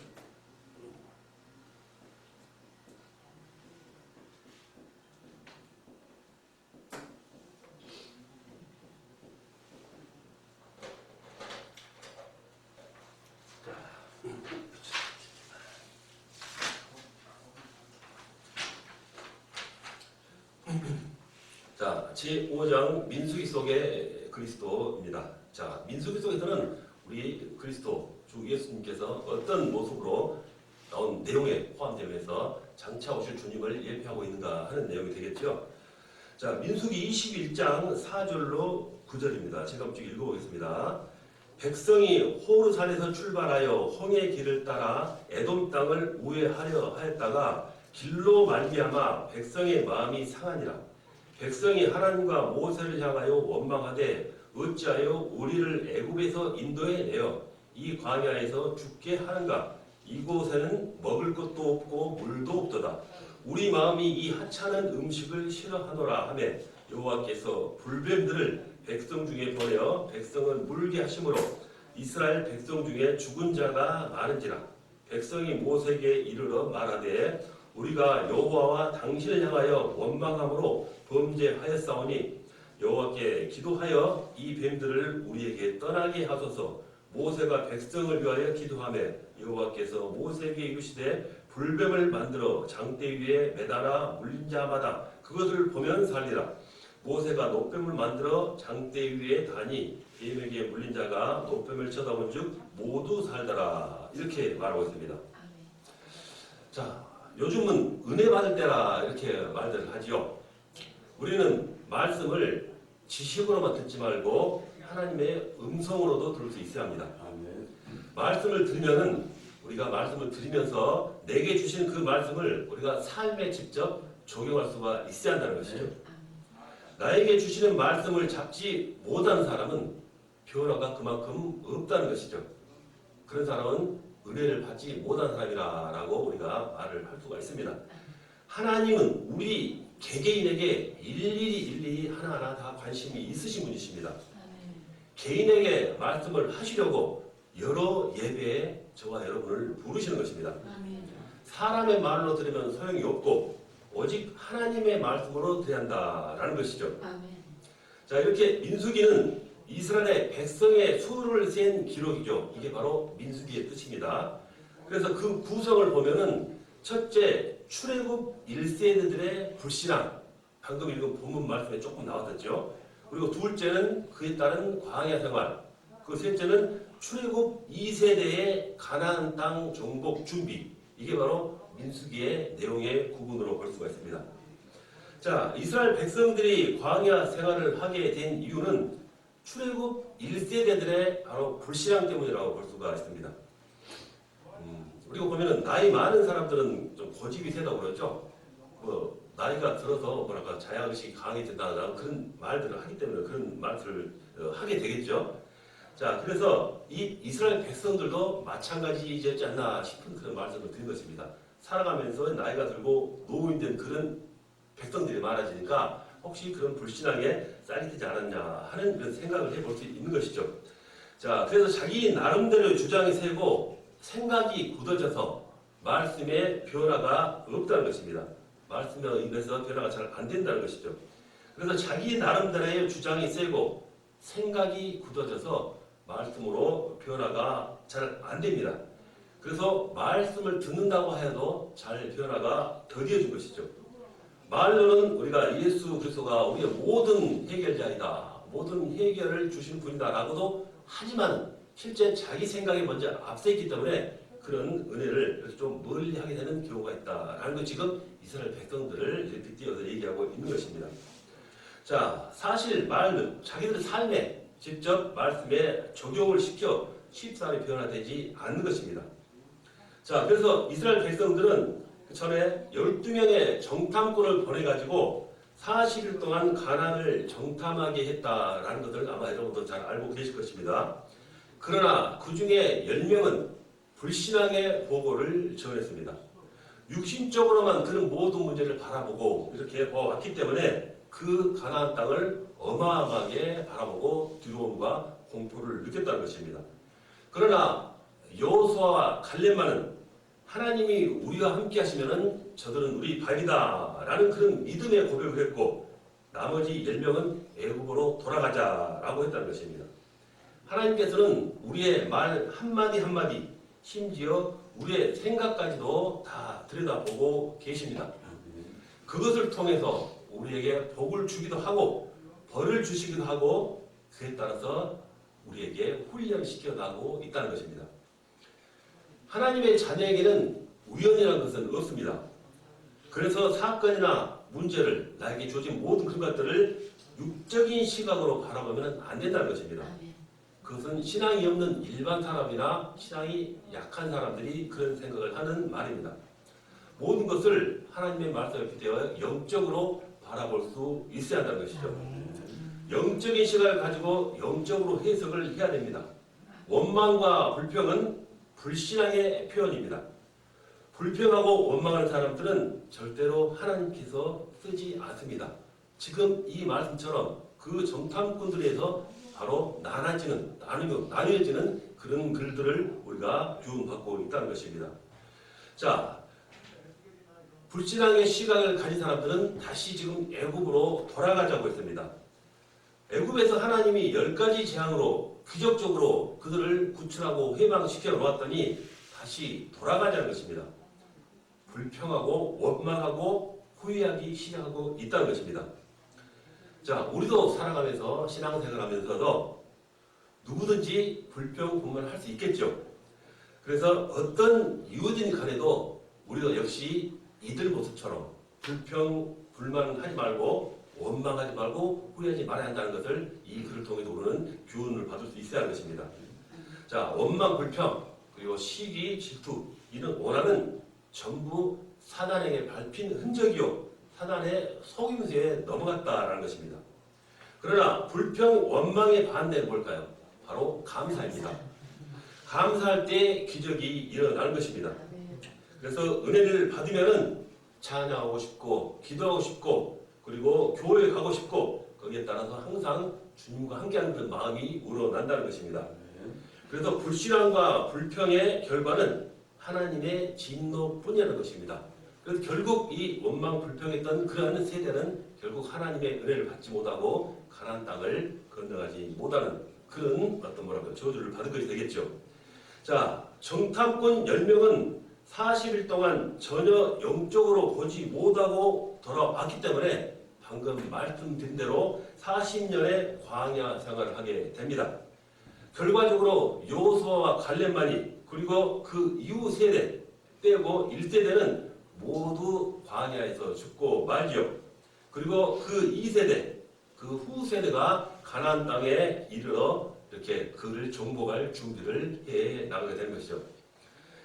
자, 제5장 민수기 속의 그리스도입니다. 자, 민수기 속에서는 우리 그리스도 주 예수님께서 어떤 모습으로 나온 내용에 포함되면서 장차 오실 주님을 예표하고 있는가 하는 내용이 되겠죠. 자, 민수기 21장 4절로 9절입니다. 제가 한번 읽어보겠습니다. 백성이 호르산에서 출발하여 홍해 길을 따라 에돔 땅을 우회하려 하였다가 길로 말미암아 백성의 마음이 상하니라. 백성이 하나님과 모세를 향하여 원망하되 어찌하여 우리를 애굽에서 인도해 내어 이 광야에서 죽게 하는가? 이곳에는 먹을 것도 없고 물도 없도다. 우리 마음이 이 하찮은 음식을 싫어하노라 하며 여호와께서 불뱀들을 백성 중에 보내어 백성을 물게 하심으로 이스라엘 백성 중에 죽은 자가 많은지라. 백성이 모세에게 이르러 말하되 우리가 여호와와 당신을 향하여 원망함으로 범죄하였사오니 여호와께 기도하여 이 뱀들을 우리에게 떠나게 하소서. 모세가 백성을 위하여 기도하며 여호와께서 모세에게 이르시되 불뱀을 만들어 장대 위에 매달아 물린 자마다 그것을 보면 살리라. 모세가 노뱀을 만들어 장대 위에 다니 뱀에게 물린 자가 노뱀을 쳐다본즉 모두 살더라. 이렇게 말하고 있습니다. 자, 요즘은 은혜 받을 때라 이렇게 말들을 하지요. 우리는 말씀을 지식으로만 듣지 말고 하나님의 음성으로도 들을 수 있어야 합니다. 말씀을 들으면은 우리가 말씀을 들으면서 내게 주신 그 말씀을 우리가 삶에 직접 적용할 수가 있어야 한다는 것이죠. 나에게 주시는 말씀을 잡지 못한 사람은 변화가 그만큼 없다는 것이죠. 그런 사람은 은혜를 받지 못한 사람이라고 우리가 말을 할 수가 있습니다. 하나님은 우리 개개인에게 일일이 하나하나 다 관심이 있으신 분이십니다. 개인에게 말씀을 하시려고 여러 예배에 저와 여러분을 부르시는 것입니다. 사람의 말로 들으면 소용이 없고 오직 하나님의 말씀으로 드려야 한다라는 것이죠. 자, 이렇게 민수기는 이스라엘의 백성의 수를 센 기록이죠. 이게 바로 민수기의 뜻입니다. 그래서 그 구성을 보면은 첫째, 출애굽 1세대들의 불신앙, 방금 읽은 본문 말씀에 조금 나왔었죠. 그리고 둘째는 그에 따른 광야 생활, 그 셋째는 출애굽 2세대의 가나안 땅 정복 준비. 이게 바로 민수기의 내용의 구분으로 볼 수가 있습니다. 자, 이스라엘 백성들이 광야 생활을 하게 된 이유는 출애굽 1세대들의 바로 불신앙 때문이라고 볼 수가 있습니다. 우리가 보면은 나이 많은 사람들은 좀 고집이 세다고 그러죠. 뭐 나이가 들어서 뭐랄까 자양식이 강해진다는 그런 말들을 하기 때문에 그런 말들을 하게 되겠죠. 자, 그래서 이 이스라엘 백성들도 마찬가지였지 않나 싶은 그런 말씀을 드린 것입니다. 살아가면서 나이가 들고 노인된 그런 백성들이 많아지니까 혹시 그런 불신앙에 쌀이 되지 않았냐 하는 그런 생각을 해볼 수 있는 것이죠. 자, 그래서 자기 나름대로 주장이 세고 생각이 굳어져서 말씀에 변화가 없다는 것입니다. 말씀에 인해서 변화가 잘 안 된다는 것이죠. 그래서 자기 나름대로의 주장이 세고 생각이 굳어져서 말씀으로 변화가 잘 안 됩니다. 그래서 말씀을 듣는다고 해도 잘 변화가 더뎌진 것이죠. 말로는 우리가 예수 그리스도가 우리의 모든 해결자이다, 모든 해결을 주신 분이다라고도 하지만 실제 자기 생각이 먼저 앞서 있기 때문에 그런 은혜를 좀 멀리하게 되는 경우가 있다라는 거 지금 이스라엘 백성들을 이렇게 띄어서 얘기하고 있는 것입니다. 자, 사실 말은 자기들의 삶에 직접 말씀에 적용을 시켜 쉽사리 변화되지 않는 것입니다. 자, 그래서 이스라엘 백성들은 그 전에 12명의 정탐꾼을 보내가지고 40일 동안 가나안을 정탐하게 했다라는 것을 아마 여러분도 잘 알고 계실 것입니다. 그러나 그 중에 10명은 불신앙의 보고를 전했습니다. 육신적으로만 그런 모든 문제를 바라보고 이렇게 보았기 때문에 그 가나안 땅을 어마어마하게 바라보고 두려움과 공포를 느꼈다는 것입니다. 그러나 여호수아와 갈렙만은 하나님이 우리와 함께 하시면은 저들은 우리 발이다 라는 그런 믿음의 고백을 했고 나머지 10명은 애굽으로 돌아가자라고 했다는 것입니다. 하나님께서는 우리의 말 한마디 한마디 심지어 우리의 생각까지도 다 들여다보고 계십니다. 그것을 통해서 우리에게 복을 주기도 하고 벌을 주시기도 하고 그에 따라서 우리에게 훈련시켜 나가고 있다는 것입니다. 하나님의 자녀에게는 우연이라는 것은 없습니다. 그래서 사건이나 문제를 나에게 주어진 모든 그런 것들을 육적인 시각으로 바라보면 안 된다는 것입니다. 그것은 신앙이 없는 일반 사람이나 신앙이 약한 사람들이 그런 생각을 하는 말입니다. 모든 것을 하나님의 말씀에 비대어 영적으로 바라볼 수 있어야 한다는 것이죠. 영적인 시각을 가지고 영적으로 해석을 해야 됩니다. 원망과 불평은 불신앙의 표현입니다. 불평하고 원망하는 사람들은 절대로 하나님께서 쓰지 않습니다. 지금 이 말씀처럼 그 정탐꾼들에서 바로 나뉘어지는 그런 글들을 우리가 교훈받고 있다는 것입니다. 자, 불신앙의 시각을 가진 사람들은 다시 지금 애굽으로 돌아가자고 했습니다. 애굽에서 하나님이 10가지 재앙으로 기적적으로 그들을 구출하고 회방시켜 놓았더니 다시 돌아가자는 것입니다. 불평하고 원망하고 후회하기 시작하고 있다는 것입니다. 자, 우리도 살아가면서 신앙생활 하면서도 누구든지 불평, 불만을 할 수 있겠죠. 그래서 어떤 이유든 간에도 우리도 역시 이들 모습처럼 불평, 불만하지 말고 원망하지 말고 후회하지 말아야 한다는 것을 이 글을 통해서 우리는 교훈을 받을 수 있어야 하는 것입니다. 자, 원망, 불평, 그리고 시기, 질투, 이런 원한은 전부 사단에게 밟힌 흔적이요 사단의 속임수에 넘어갔다라는 것입니다. 그러나 불평, 원망의 반대는 뭘까요? 바로 감사입니다. 감사할 때 기적이 일어나는 것입니다. 그래서 은혜를 받으면은 찬양하고 싶고 기도하고 싶고 그리고 교회에 가고 싶고 거기에 따라서 항상 주님과 함께하는 그런 마음이 우러난다는 것입니다. 그래서 불신앙과 불평의 결과는 하나님의 진노뿐이라는 것입니다. 그래서 결국 이 원망 불평했던 그러한 세대는 결국 하나님의 은혜를 받지 못하고 가나안 땅을 건너가지 못하는 그런 어떤 저주를 받은 것이 되겠죠. 자, 정탐꾼 10명은 40일 동안 전혀 영적으로 보지 못하고 돌아왔기 때문에 방금 말씀드린 대로 40년의 광야 생활을 하게 됩니다. 결과적으로 여호수아와 갈렙만이 그리고 그 이후 세대 빼고 1세대는 모두 광야에서 죽고 말지요. 그리고 그 2세대 그 후 세대가 가나안 땅에 이르러 이렇게 그를 정복할 준비를 해 나가게 되는 것이죠.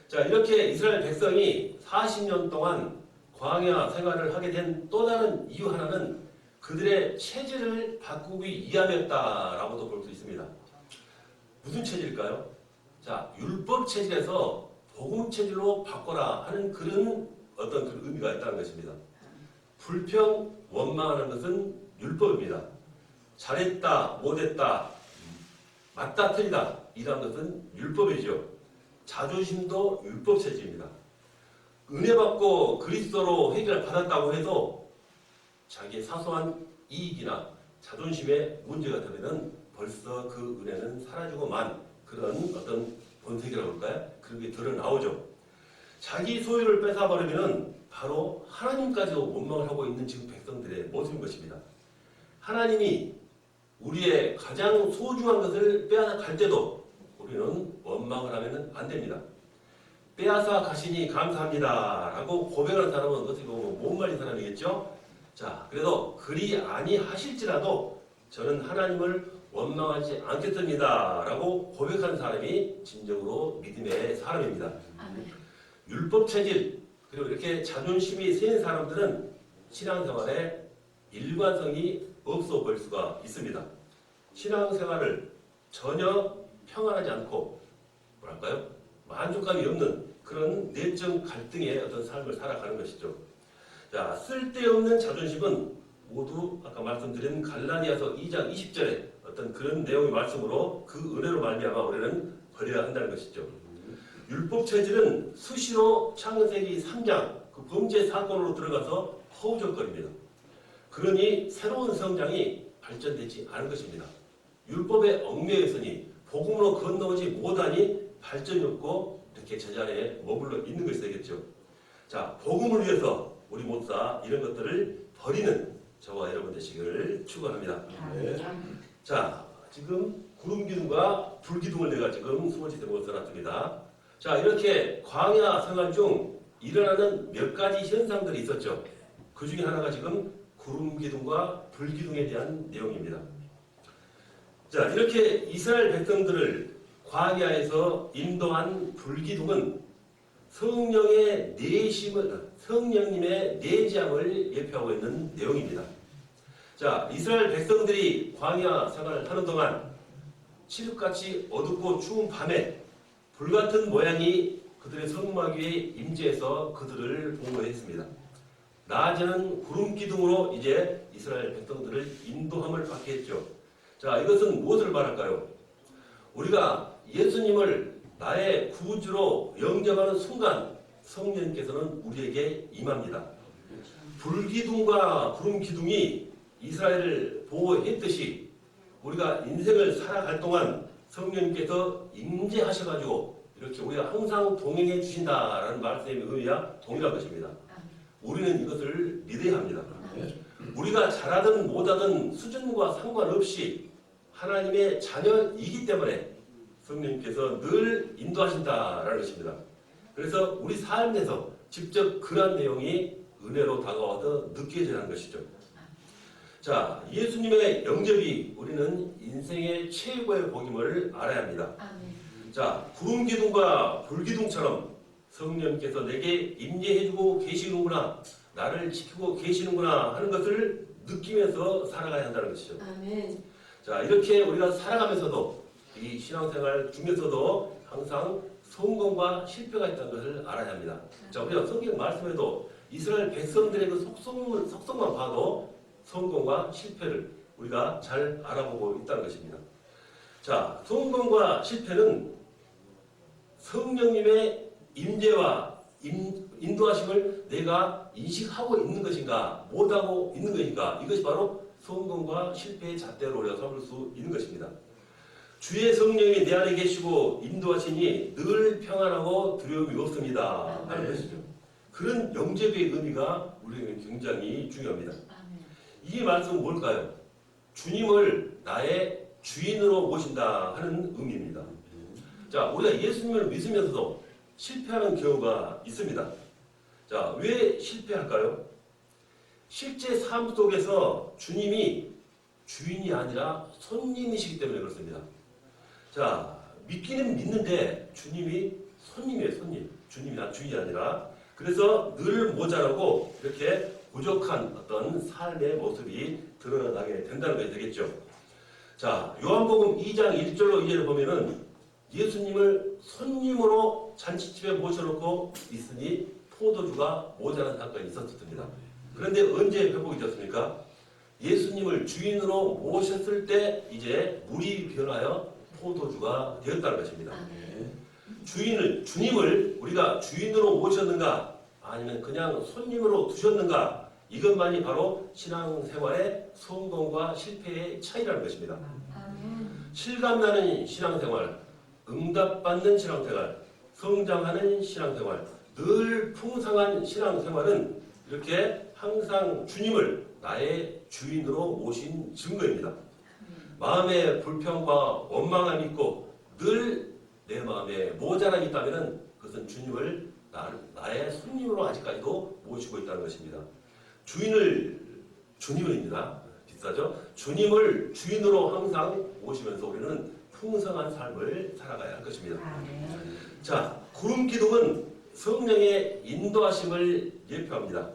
자, 이렇게 이스라엘 백성이 40년 동안 광야 생활을 하게 된 또 다른 이유 하나는 그들의 체질을 바꾸기 위함이었다라고도 볼 수 있습니다. 무슨 체질일까요? 자, 율법 체질에서 복음 체질로 바꿔라 하는 그런 어떤 그 의미가 있다는 것입니다. 불평, 원망하는 것은 율법입니다. 잘했다, 못했다, 맞다, 틀리다 이런 것은 율법이죠. 자존심도 율법 체질입니다. 은혜 받고 그리스도로 해결을 받았다고 해도 자기의 사소한 이익이나 자존심에 문제가 되면 벌써 그 은혜는 사라지고 만 그런 어떤 본색이라고 할까요? 그런 게 드러나오죠. 자기 소유를 뺏어버리면 바로 하나님까지도 원망을 하고 있는 지금 백성들의 모습인 것입니다. 하나님이 우리의 가장 소중한 것을 빼앗아갈 때도 우리는 원망을 하면 안 됩니다. 빼앗아 가시니 감사합니다 라고 고백하는 사람은 어떻게 보면 못 말린 사람이겠죠. 자, 그래도 그리 아니하실지라도 저는 하나님을 원망하지 않겠습니다 라고 고백하는 사람이 진정으로 믿음의 사람입니다. 아멘. 율법 체질 그리고 이렇게 자존심이 세인 사람들은 신앙생활에 일관성이 없어 보일 수가 있습니다. 신앙생활을 전혀 평안하지 않고 뭐랄까요? 만족감이 없는 그런 내적 갈등의 어떤 삶을 살아가는 것이죠. 자, 쓸데없는 자존심은 모두 아까 말씀드린 갈라디아서 2장 20절에 어떤 그런 내용의 말씀으로 그 은혜로 말미암아 우리는 버려야 한다는 것이죠. 율법 체질은 수시로 창세기 3장 그 범죄 사건으로 들어가서 허우적거립니다. 그러니 새로운 성장이 발전되지 않은 것입니다. 율법에 얽매여 있으니 복음으로 건너오지 못하니 발전이 없고 이렇게 제자리에 머물러 있는 것이 되겠죠. 자, 복음을 위해서 우리 모두 이런 것들을 버리는 저와 여러분 되시기를 축원합니다. 네. 자, 지금 구름 기둥과 불 기둥을 내가 지금 수호지 대목을 써놨습니다. 자, 이렇게 광야 생활 중 일어나는 몇 가지 현상들이 있었죠. 그 중에 하나가 지금 구름 기둥과 불 기둥에 대한 내용입니다. 자, 이렇게 이스라엘 백성들을 광야에서 인도한 불기둥은 성령의 내심을, 성령님의 내지함을 예표하고 있는 내용입니다. 자, 이스라엘 백성들이 광야 생활을 하는 동안 칠흑같이 어둡고 추운 밤에 불같은 모양이 그들의 성막 위에 임재해서 그들을 보호했습니다. 낮에는 구름 기둥으로 이제 이스라엘 백성들을 인도함을 받게 했죠. 자, 이것은 무엇을 말할까요? 우리가 예수님을 나의 구주로 영접하는 순간 성령께서는 우리에게 임합니다. 불기둥과 구름기둥이 이스라엘을 보호했듯이 우리가 인생을 살아갈 동안 성령님께서 임재하셔가지고 이렇게 우리가 항상 동행해 주신다라는 말씀의 의미와 동일한 것입니다. 우리는 이것을 믿어야 합니다. 우리가 잘하든 못하든 수준과 상관없이 하나님의 자녀이기 때문에 성령님께서 늘 인도하신다라는 것입니다. 그래서 우리 삶에서 직접 그런 내용이 은혜로 다가와서 느껴져야 하는 것이죠. 자, 예수님의 영접이 우리는 인생의 최고의 복임을 알아야 합니다. 자, 구름기둥과 불기둥처럼 성령님께서 내게 임재해주고 계시는구나, 나를 지키고 계시는구나 하는 것을 느끼면서 살아가야 한다는 것이죠. 아멘. 자, 이렇게 우리가 살아가면서도 이 신앙생활 중에서도 항상 성공과 실패가 있다는 것을 알아야 합니다. 자, 우리가 성경 말씀에도 이스라엘 백성들의 그 속성만 봐도 성공과 실패를 우리가 잘 알아보고 있다는 것입니다. 자, 성공과 실패는 성령님의 임재와 인도하심을 내가 인식하고 있는 것인가, 못하고 있는 것인가, 이것이 바로 성공과 실패의 잣대로 우리가 삼을 수 있는 것입니다. 주의 성령이 내 안에 계시고 인도하시니 늘 평안하고 두려움이 없습니다 하는 것이죠. 그런 영접의 의미가 우리에게 굉장히 중요합니다. 이 말씀은 뭘까요? 주님을 나의 주인으로 모신다 하는 의미입니다. 자, 우리가 예수님을 믿으면서도 실패하는 경우가 있습니다. 자, 왜 실패할까요? 실제 삶 속에서 주님이 주인이 아니라 손님이시기 때문에 그렇습니다. 자, 믿기는 믿는데 주님이 손님이에요, 손님. 주님이 주인이 아니라. 그래서 늘 모자라고 이렇게 부족한 어떤 삶의 모습이 드러나게 된다는 것이 되겠죠. 자, 요한복음 2장 1절로 2절을 보면은 예수님을 손님으로 잔치집에 모셔놓고 있으니 포도주가 모자란 사건이 있었습니다. 그런데 언제 회복이 되었습니까? 예수님을 주인으로 모셨을 때 이제 물이 변하여 포도주가 되었다는 것입니다. 주님을 우리가 주인으로 모셨는가 아니면 그냥 손님으로 두셨는가, 이것만이 바로 신앙생활의 성공과 실패의 차이라는 것입니다. 실감나는 신앙생활, 응답받는 신앙생활, 성장하는 신앙생활, 늘 풍성한 신앙생활은 이렇게 항상 주님을 나의 주인으로 모신 증거입니다. 마음에 불평과 원망함이 있고 늘 내 마음에 모자람이 있다면 그것은 주님을 나의 손님으로 아직까지도 모시고 있다는 것입니다. 주님입니다. 비싸죠? 주님을 주인으로 항상 모시면서 우리는 풍성한 삶을 살아가야 할 것입니다. 자, 구름 기둥은 성령의 인도하심을 예표합니다.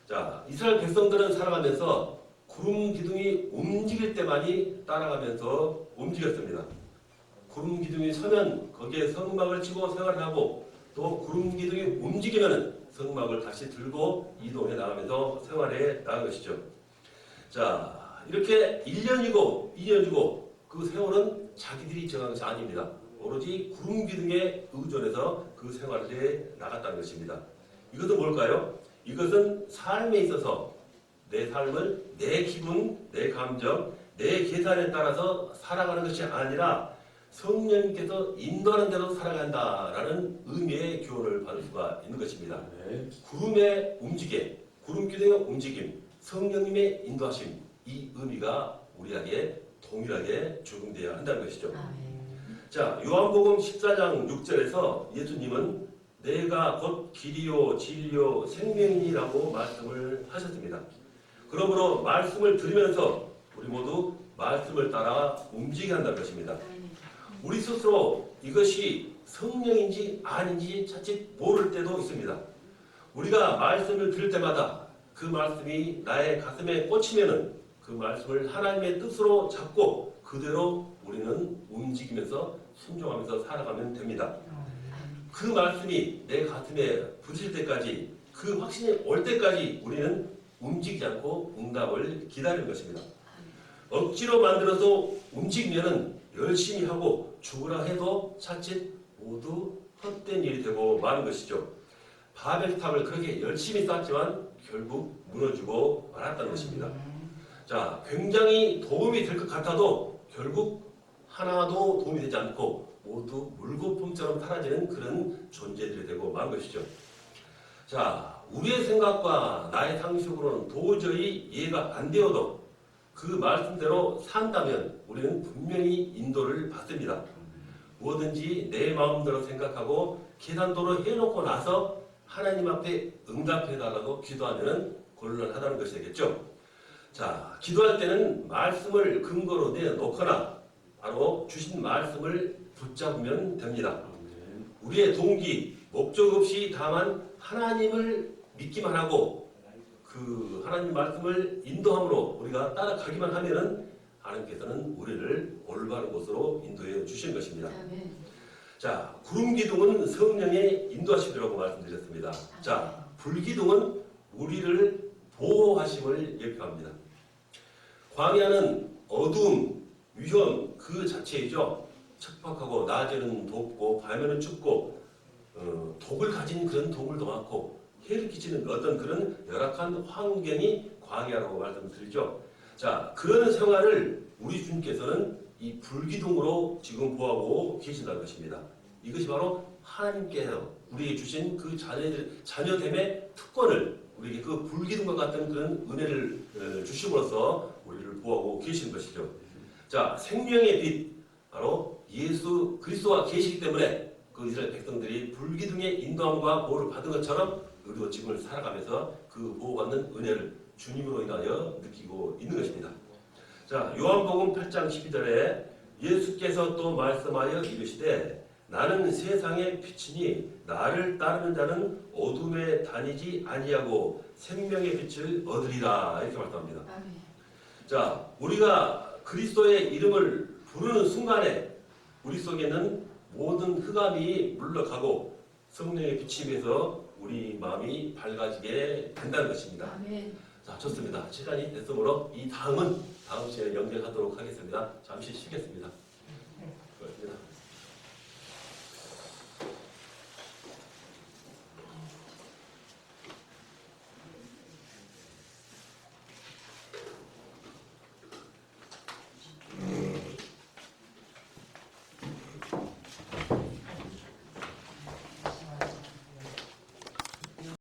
자, 이스라엘 백성들은 살아가면서 구름 기둥이 움직일 때만이 따라가면서 움직였습니다. 구름 기둥이 서면 거기에 성막을 치고 생활을 하고, 또 구름 기둥이 움직이면 성막을 다시 들고 이동해 나가면서 생활해 나간 것이죠. 자, 이렇게 1년이고 2년이고 그 세월은 자기들이 정한 것이 아닙니다. 오로지 구름 기둥에 의존해서 그 생활을 해 나갔다는 것입니다. 이것은 뭘까요? 이것은 삶에 있어서 내 삶을 내 기분, 내 감정, 내 계산에 따라서 살아가는 것이 아니라 성령님께서 인도하는 대로 살아간다라는 의미의 교훈을 받을 수가 있는 것입니다. 구름의 움직임, 구름 기둥의 움직임, 성령님의 인도하심, 이 의미가 우리에게 동일하게 적용되어야 한다는 것이죠. 자, 요한복음 14장 6절에서 예수님은 내가 곧 길이요 진리요 생명이라고 말씀을 하셨습니다. 그러므로 말씀을 들으면서 우리 모두 말씀을 따라 움직여야 한다는 것입니다. 우리 스스로 이것이 성령인지 아닌지 자칫 모를 때도 있습니다. 우리가 말씀을 들을 때마다 그 말씀이 나의 가슴에 꽂히면은 그 말씀을 하나님의 뜻으로 잡고 그대로 우리는 움직이면서 순종하면서 살아가면 됩니다. 그 말씀이 내 가슴에 부딪힐 때까지, 그 확신이 올 때까지 우리는 움직이지 않고 응답을 기다리는 것입니다. 억지로 만들어서 움직이면은 열심히 하고 죽으라 해도 자칫 모두 헛된 일이 되고 마는 것이죠. 바벨탑을 그렇게 열심히 쌓지만 결국 무너지고 말았다는 것입니다. 자, 굉장히 도움이 될 것 같아도 결국 하나도 도움이 되지 않고 모두 물거품처럼 사라지는 그런 존재들이 되고 만 것이죠. 자, 우리의 생각과 나의 상식으로는 도저히 이해가 안 되어도 그 말씀대로 산다면 우리는 분명히 인도를 받습니다. 뭐든지 내 마음대로 생각하고 계산도로 해놓고 나서 하나님 앞에 응답해달라고 기도하면 곤란하다는 것이 되겠죠. 자, 기도할 때는 말씀을 근거로 내놓거나 바로 주신 말씀을 붙잡으면 됩니다. 우리의 동기, 목적 없이 다만 하나님을 믿기만 하고 그 하나님 말씀을 인도함으로 우리가 따라가기만 하면은 하나님께서는 우리를 올바른 곳으로 인도해 주신 것입니다. 자, 구름 기둥은 성령의 인도하심이라고 말씀드렸습니다. 자, 불 기둥은 우리를 보호하심을 예표합니다. 광야는 어두움, 위험 그 자체이죠. 척박하고 낮에는 덥고 밤에는 춥고 독을 가진 그런 동물도 많고 해를 끼치는 어떤 그런 열악한 환경이 광야라고 말씀드리죠. 자, 그런 생활을 우리 주님께서는 이 불기둥으로 지금 보호하고 계신다는 것입니다. 이것이 바로 하나님께서 우리에게 주신 그 자녀됨의 특권을 우리에게 그 불기둥과 같은 그런 은혜를 주심으로써 우리를 보호하고 계신 것이죠. 자, 생명의 빛, 바로 예수 그리스도가 계시기 때문에 그 이스라엘 백성들이 불기둥의 인도함과 보호를 받은 것처럼 우리도 지금을 살아가면서 그 보호받는 은혜를 주님으로 인하여 느끼고 있는 것입니다. 자, 요한복음 8장 12절에 예수께서 또 말씀하여 이르시되 나는 세상의 빛이니 나를 따르는 자는 어둠에 다니지 아니하고 생명의 빛을 얻으리라 이렇게 말씀합니다. 아멘. 자, 우리가 그리스도의 이름을 부르는 순간에 우리 속에는 모든 흑암이 물러가고 성령의 비침에서 우리 마음이 밝아지게 된다는 것입니다. 아멘. 자, 좋습니다. 시간이 됐으므로 이 다음은 다음 시간에 연결하도록 하겠습니다. 잠시 쉬겠습니다.